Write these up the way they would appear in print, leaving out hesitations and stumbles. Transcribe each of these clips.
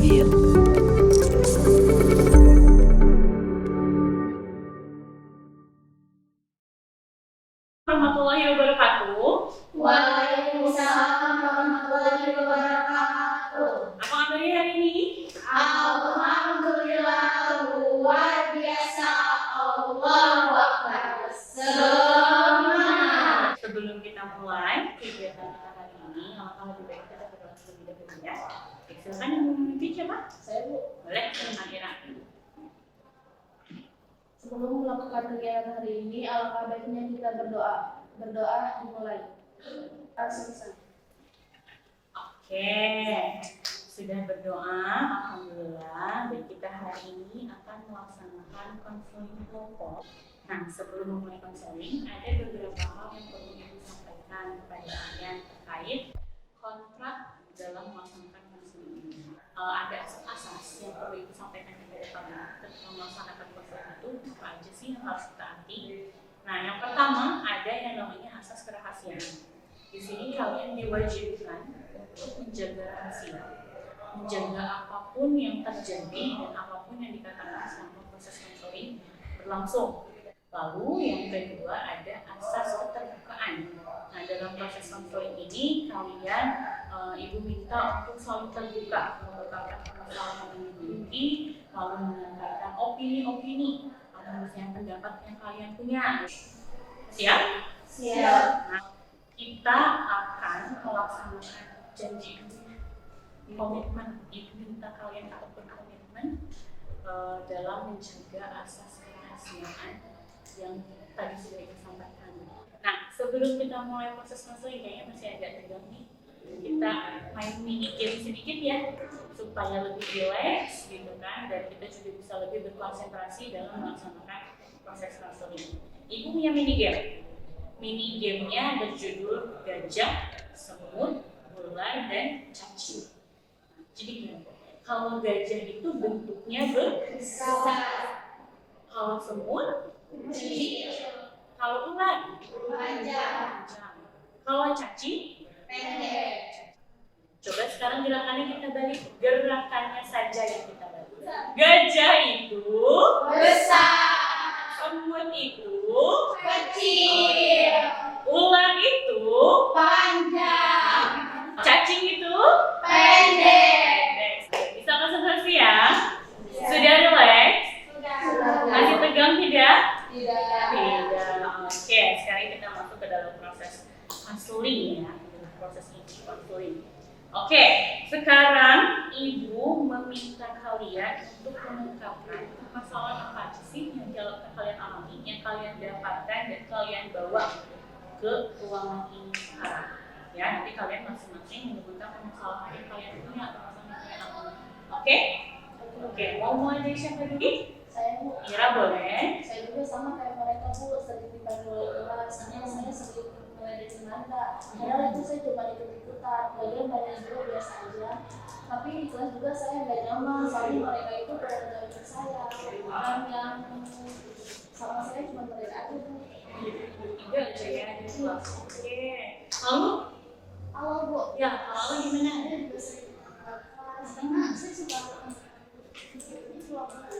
Media. Warahmatullahi wabarakatuh. Waalaikumsalam warahmatullahi wabarakatuh. Apa kabarnya hari ini? Alhamdulillah, luar biasa. Allahu Akbar. Semangat. Sebelum kita mulai kegiatan kita hari ini, alangkah lebih baik kita berdoa terlebih dahulu ya. Silakan yang mau memimpin siapa? Saya Bu. Boleh, Ira. Sebelum melakukan kegiatan hari ini, alangkah baiknya kita berdoa. Berdoa dimulai. Selesai. Oke, sudah berdoa, alhamdulillah. Dan kita hari ini akan melaksanakan konseling kelompok. Nah, sebelum memulai konseling, ada beberapa hal yang perlu Ibu sampaikan kepada kalian terkait kontrak dalam melaksanakan konseling ini. Ada asas-asas yang perlu Ibu sampaikan kepada kalian ketika melaksanakan konseling itu, apa aja sih yang harus kita arti? Nah, yang pertama ada yang namanya asas kerahasiaan. Di sini kalian diwajibkan untuk menjaga rahasia, menjaga apapun yang terjadi dan apapun yang dikatakan selama proses konseling berlangsung. Lalu yang kedua ada asas keterbukaan. Nah, dalam proses konseling ini kalian Ibu minta untuk selalu terbuka, mengungkapkan permasalahan yang dimiliki, lalu menyampaikan opini-opini atau misalnya pendapat yang kalian punya. Siap? Siap. Nah, kita akan melaksanakan janji komitmen. Ibu minta kalian untuk berkomitmen dalam menjaga asas kerahasiaan yang tadi sudah Ibu sampaikan. Nah, sebelum kita mulai proses konseling, kayaknya masih agak tegang nih. Kita main mini game sedikit ya, supaya lebih rileks gitu kan, dan kita juga bisa lebih berkonsentrasi dalam melaksanakan proses konseling. Ibu punya mini game. Mini gamenya berjudul Gajah, Semut, Ular, dan Cacing. Jadi gini, kalau gajah itu bentuknya besar, kalau semut Kecil. kalau ular Panjang. kalau cacing Pendek. coba sekarang gerakannya kita balik, gerakannya saja yang kita balik. Gajah itu Besar. semut itu Kecil. ular itu Panjang. cacing itu Pendek. bisa konsentrasi ya. Sudah relax? Masih tegang tidak? Tidak. Oke, sekarang kita masuk ke dalam proses konseling ya, proses konseling. Oke, sekarang Ibu meminta kalian untuk mengungkapkan masalah apa sih yang kalian alami, yang kalian dapatkan dan kalian bawa ke ruangan ini sekarang. Ya, nanti kalian masing-masing menyebutkan permasalahan yang kalian punya atau masalah yang kalian alami. Oke? Oke, mau mulai dari siapa dulu? Saya Bu. Ira boleh. Saya juga sama kayak mereka Bu, sering dipanggil kelas. Saya sering mulai dari Nanda. Padahal itu saya cuma ikut-ikutan. Lagian banyak juga biasa aja. Tapi di kelas juga saya nggak nyaman. Soalnya mereka itu pada ngejauhin saya. Dan yang sama saya cuma mereka aja Bu. Tiga aja ya di kelas. Oke. Lalu? Halo Bu. Ya, lalu gimana? Saya juga sering kelas. Karena saya suka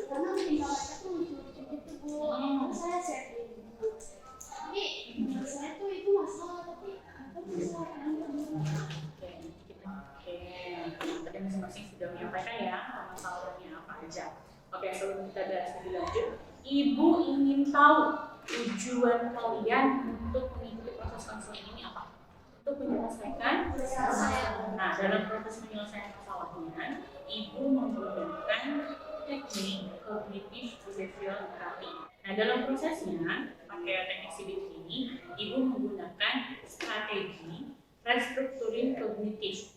karena tinggal mereka tuh lucu-lucu gitu Bu. Terus saya sharing. Tapi menurut saya tuh itu masalah, tapi apa bisa Oke. Tadi masing-masing sudah menyampaikan ya masalahnya apa aja. Oke, sebelum kita bahas lebih lanjut, Ibu ingin tahu tujuan kalian untuk mengikuti proses konseling ini apa? Untuk menyelesaikan masalah. Nah, dalam proses menyelesaikan masalahnya, Ibu menggunakan teknik cognitive behavioral therapy. Nah, dalam prosesnya, pakai teknik CBT ini, Ibu menggunakan strategi restructuring kognitif.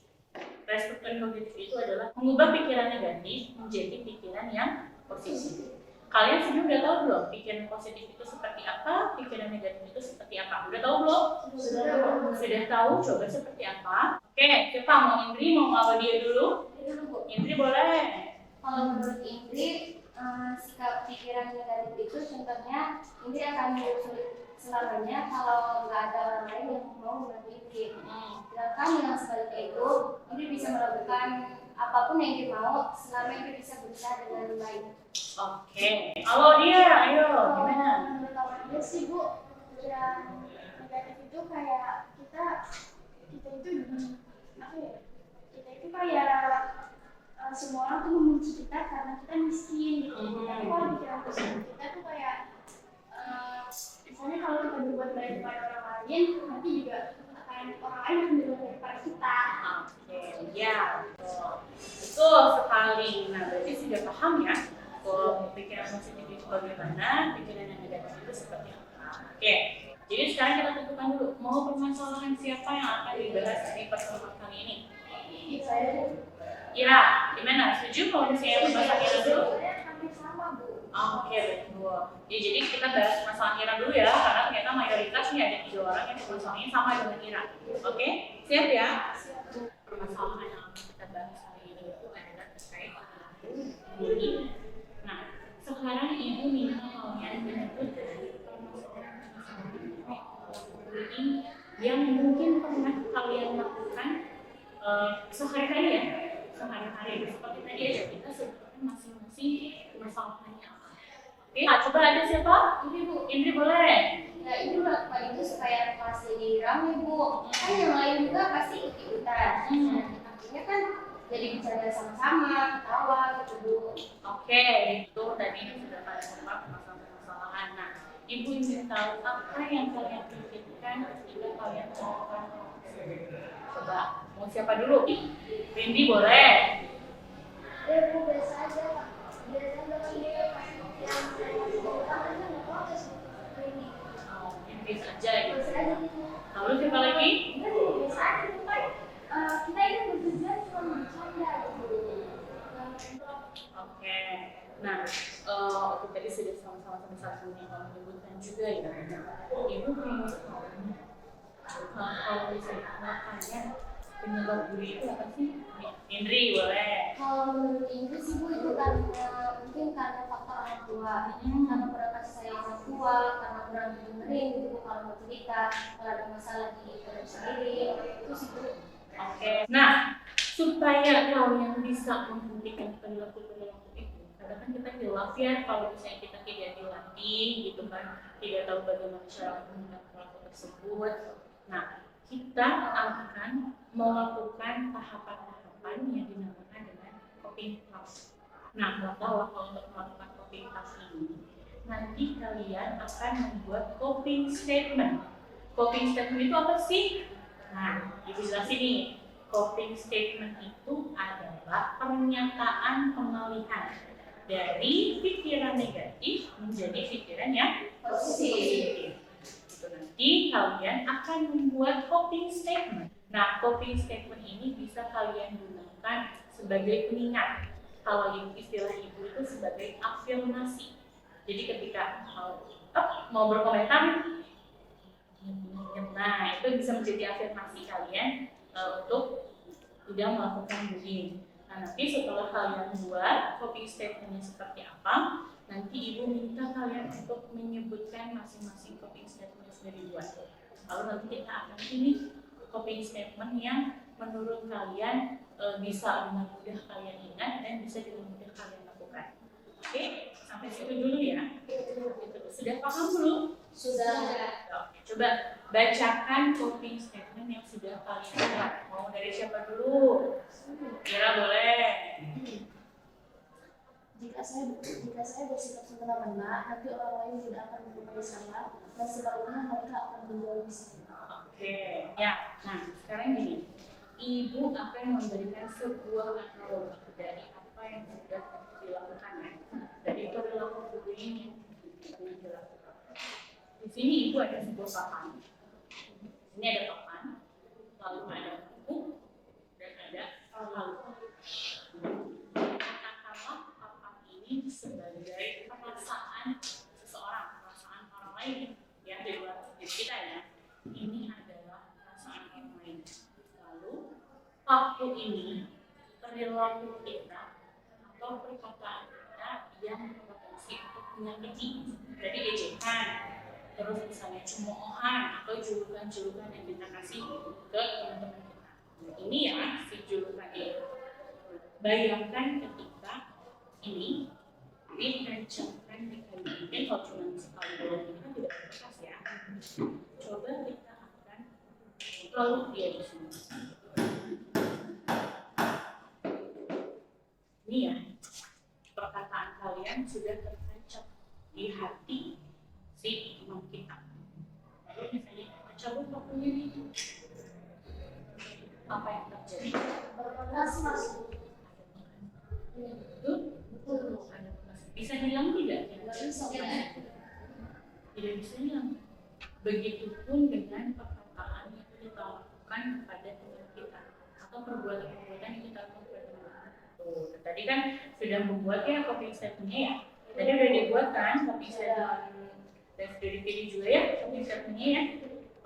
Restrukturing kognitif itu adalah mengubah pikiran negatif menjadi pikiran yang positif. Kalian sudah udah tahu belum pikiran positif itu seperti apa, pikiran negatif itu seperti apa? Udah tahu belum? Sudah tahu, coba seperti apa? Oke, siapa mau Indri, mau Dia dulu? Indri boleh. Kalau menurut Indri, sikap pikiran negatif itu contohnya Indri akan menyusul selamanya kalau nggak ada orang lain yang mau membantu Indri. Sedangkan yang sebaliknya itu Indri bisa melakukan apapun yang dia mau selama itu bisa berusaha dengan baik. Oke. Kalau dia, ayo gimana? Menurut dia sih Bu, yang negatif itu kayak kita itu apa ya? Kita itu kayak semua orang tuh membenci kita karena kita miskin. Tapi kalau pikiran positif kita tuh kayak misalnya kalau kita berbuat baik kepada orang lain, nanti juga akan orang lain akan berbuat baik kepada kita. Oke, ya, betul sekali. Nah, berarti sudah paham ya, kalau pikiran positif itu bagaimana, pikiran yang negatif itu seperti apa. Oke, jadi sekarang kita tentukan dulu, mau permasalahan siapa yang akan dibahas di pertemuan kali ini? Saya Ira, gimana? Setuju kalau misalnya pembahasan Ira dulu? hampir sama Bu. Oke, betul. Ya, jadi kita bahas masalah Ira dulu ya, karena ternyata mayoritas nih ada 3 orang yang masalahnya sama dengan Ira. Oke, siap ya? Permasalahan yang akan kita bahas hari ini itu adalah terkait bullying. Nah, sekarang ibu minta kalian menyebutkan bullying yang mungkin pernah kalian lakukan sehari-hari ya, sehari-hari. Seperti tadi aja kita sebutkan masing-masing masalahnya apa. Oke, coba ada siapa? Ini Bu. Indri boleh. Ya ini melakukan itu supaya kelas jadi ramai Bu. Kan yang lain juga pasti ikut-ikutan. Akhirnya kan jadi bicara sama-sama, ketawa gitu Bu. Oke, itu tadi sudah pada tempat masalah-masalahan. Nah, ibu ingin tahu apa yang kalian pikirkan ketika kalian melakukan. Coba, mau siapa dulu? Rindy boleh. Bu biasa aja. Biasa dengan dia yang saya kasih tahu nggak protes ini. Oh, Rindy saja gitu. Biasa aja gitu. Lalu siapa lagi? Biasa aja gitu kan. Kita ini bertujuan cuma bercanda gitu. Oke. Nah, aku tadi sudah sama-sama yang menyebutkan juga ya. Ibu pengen tahu kalau misalnya makanya penyebab bully itu apa sih? Indri boleh. Kalau menurut Ibu sih Bu itu mungkin karena faktor orang tua, karena kurang kasih sayang orang tua, karena kurang dengerin gitu Bu kalau mau cerita, kalau ada masalah di dalam sendiri, itu sih Bu. Oke. Nah, supaya kalian bisa menghentikan perilaku-perilaku itu, karena kan kita jelas ya kalau misalnya kita tidak dilatih gitu kan, tidak tahu bagaimana cara menggunakan perilaku tersebut. Nah, kita akan melakukan tahapan-tahapan yang dinamakan dengan coping task. Nah, kalau untuk melakukan coping task ini, nanti kalian akan membuat coping statement. Coping statement itu apa sih? Nah, ibu jelasin nih. Coping statement itu adalah pernyataan pengalihan dari pikiran negatif menjadi pikiran yang positif. Itu nanti kalian akan membuat coping statement. Nah, coping statement ini bisa kalian gunakan sebagai pengingat. Kalau istilah ibu itu sebagai afirmasi. Jadi ketika mau berkomentar, nah itu bisa menjadi afirmasi kalian untuk tidak melakukan bullying. Nah, nanti setelah kalian buat coping statementnya seperti apa, nanti ibu minta kalian untuk menyebutkan masing-masing coping statement yang sudah dibuat. Lalu nanti kita akan pilih coping statement yang menurut kalian bisa dengan mudah kalian ingat dan bisa dengan mudah kalian lakukan. Oke, sampai situ dulu ya. Sudah paham belum? Sudah. Oke, coba bacakan coping statement yang sudah kalian buat. Mau dari siapa dulu? Kira boleh. Jika saya bersikap semena-mena, nanti orang lain tidak akan mengenai saya, dan sebaliknya mereka akan menjauhi saya. Oke, ya. Nah, sekarang gini, ibu akan memberikan sebuah analogi dari apa yang sudah dilakukan ya, dari perilaku bullying yang pernah dilakukan. Di sini ibu ada sebuah papan. Ini ada papan, lalu ada buku, dan ada lalu. Katakanlah papan ini sebagai perasaan seseorang, perasaan orang lain, ya di luar diri kita ya. Ini adalah perasaan orang lain. Lalu paku ini perilaku kita atau perkataan kita yang berpotensi untuk menyakiti, berarti ejekan, terus misalnya cemoohan atau julukan-julukan yang kita kasih ke teman-teman kita. Nah, ini ya si julukan ini. Bayangkan ketika ini dikencangkan di kali ini, kalau cuma sekali doang ini kan tidak berbekas ya. Coba kita akan peluk dia di sini. Ini ya, perkataan kalian sudah tertancap di hati si imam kita. Lalu misalnya cabut pakunya itu, apa yang terjadi? Betul. Betul. Bisa hilang tidak? Tidak bisa hilang. Begitupun dengan perkataan yang kita lakukan kepada teman kita atau perbuatan-perbuatan yang kita lakukan kepada teman kita. Tadi kan sudah membuat ya coping statement-nya ya. Tadi udah dibuat kan coping statement dan sudah dipilih juga ya coping statement-nya ya.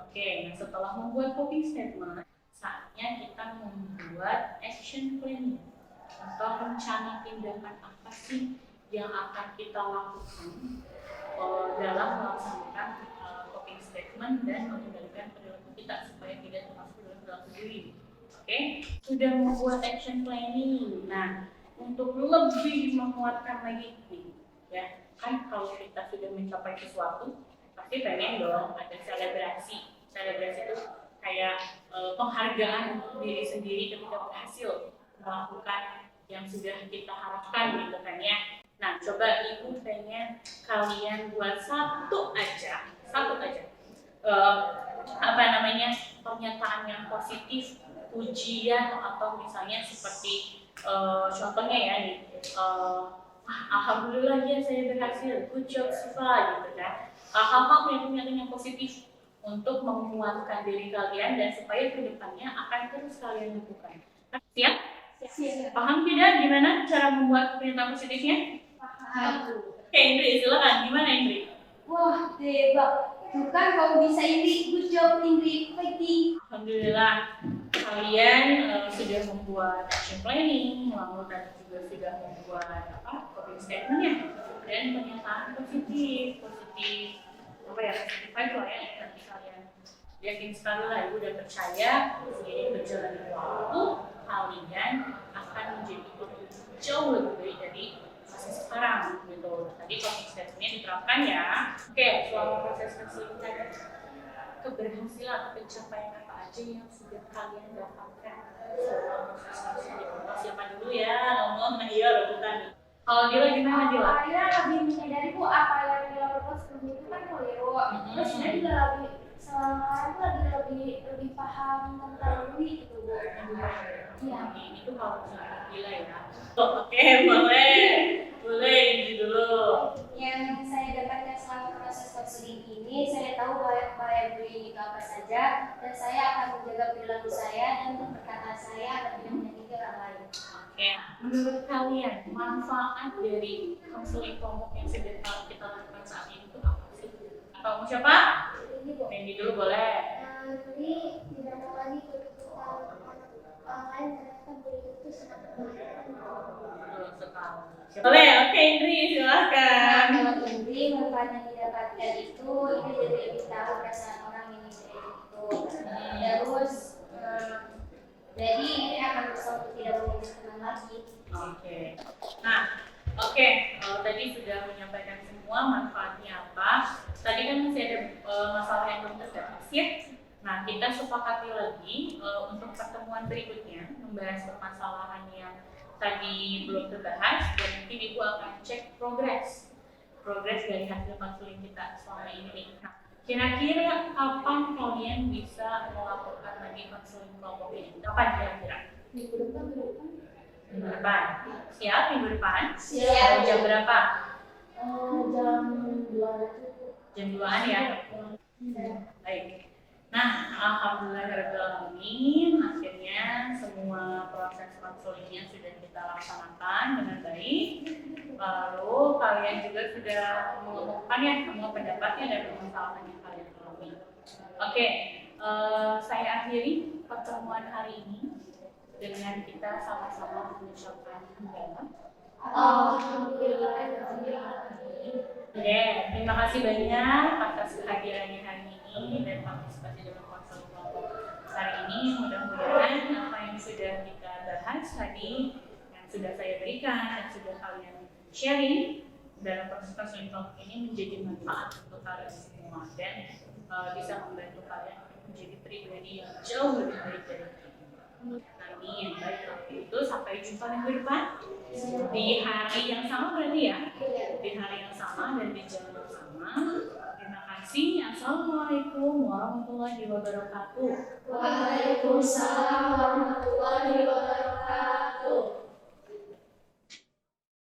Oke, nah setelah membuat coping statement, saatnya kita membuat action plan atau rencana tindakan apa sih yang akan kita lakukan dalam melaksanakan coping statement dan mengendalikan perilaku kita supaya tidak termasuk dalam perilaku diri. Oke, sudah membuat action planning. Nah, untuk lebih menguatkan lagi nih, ya kan kalau kita sudah mencapai sesuatu, pasti pengen dong ada selebrasi. Selebrasi itu kayak penghargaan untuk diri sendiri ketika berhasil melakukan yang sudah kita harapkan gitu kan ya. Nah, coba ibu pengen kalian buat satu aja pernyataan yang positif, pujian atau misalnya seperti contohnya ya nih, alhamdulillah ya saya berhasil, good job Siva gitu kan. Hal-hal pernyataan yang positif untuk menguatkan diri kalian dan supaya kedepannya akan terus kalian lakukan. Siap? Paham tidak gimana cara membuat pernyataan positifnya? Paham. Oke, Indri, silakan. Gimana, Indri? Wah, hebat. Tuh kan kamu bisa, Indri. Good job, Indri. Fighting. Alhamdulillah, kalian sudah membuat action planning, lalu dan juga sudah membuat coping statement-nya dan pernyataan positif apa ya, positif aja lah ya. Nanti kalian yakin sekali lah, ibu dan percaya seiring berjalannya waktu kalian akan menjadi lebih jauh lebih baik dari masih sekarang gitu. Tadi coping statement-nya diterapkan ya. Oke, selama proses kesulitan keberhasilan atau pencapaian apa aja yang sudah kalian dapatkan selama proses kesulitan. Siapa dulu ya ngomong? Nah iya rebutan. Kalau Dila gimana Dila? Dia lebih menyadari bu apa yang dilakukan sebelum itu kan keliru. Terus dia juga lebih selama itu lebih paham tentang diri gitu bu. Iya. Ini tuh kalau misalnya Dila ya. Oke, boleh ini dulu. Yang saya dapatkan selama proses konseling ini, saya tahu bahaya bullying itu apa saja, dan saya akan menjaga perilaku saya dan perkataan saya agar tidak menyakiti orang lain. Oke, menurut kalian manfaat dari konseling kelompok yang sudah kita lakukan saat ini itu apa sih? Atau mau siapa? Ini dulu boleh. Jadi tidak mau lagi ketutupan orang lain ternyata bullying itu sangat membahayakan. Boleh, oke Indri silahkan. Kalau Indri manfaat yang didapatkan itu, ini jadi lebih tahu perasaan orang ini dari itu. Terus jadi ini akan berusaha untuk tidak menjadi teman lagi. Oke. Nah, oke. Tadi sudah menyampaikan semua manfaatnya apa. Tadi kan masih ada masalah yang belum terbahas ya. Nah, kita sepakati lagi untuk pertemuan berikutnya membahas permasalahan yang tadi belum terbahas dan mungkin Ibu akan cek progres dari hasil konseling kita selama ini. Nah, kira-kira kapan kalian bisa melakukan lagi konseling kelompok ini? Kapan kira-kira? Minggu depan. Minggu depan. Siap minggu depan? Siap. Jam berapa? Jam 2 Jam 2-an ya? Baik. Nah, alhamdulillahirrahmanirrahim, akhirnya semua proses konselingnya sudah kita laksanakan dengan baik. Lalu kalian juga sudah mengemukakan ya semua pendapatnya dan permasalahan yang kalian alami. Oke, saya akhiri pertemuan hari ini dengan kita sama-sama mengucapkan hamdalah. Alhamdulillah. Terima kasih banyak atas kehadirannya hari ini dan partisipasi dalam konseling kelompok hari ini. Mudah-mudahan apa yang sudah kita bahas tadi yang sudah saya berikan dan sudah kalian sharing dalam proses counseling talk ini menjadi manfaat untuk kalian semua dan bisa membantu kalian menjadi pribadi yang jauh lebih baik dari ini. Amin. Baik, kalau itu sampai jumpa minggu depan di hari yang sama berarti ya, di hari yang sama dan di jam yang sama. Terima kasih. Assalamualaikum warahmatullahi wabarakatuh. Waalaikumsalam warahmatullahi wabarakatuh.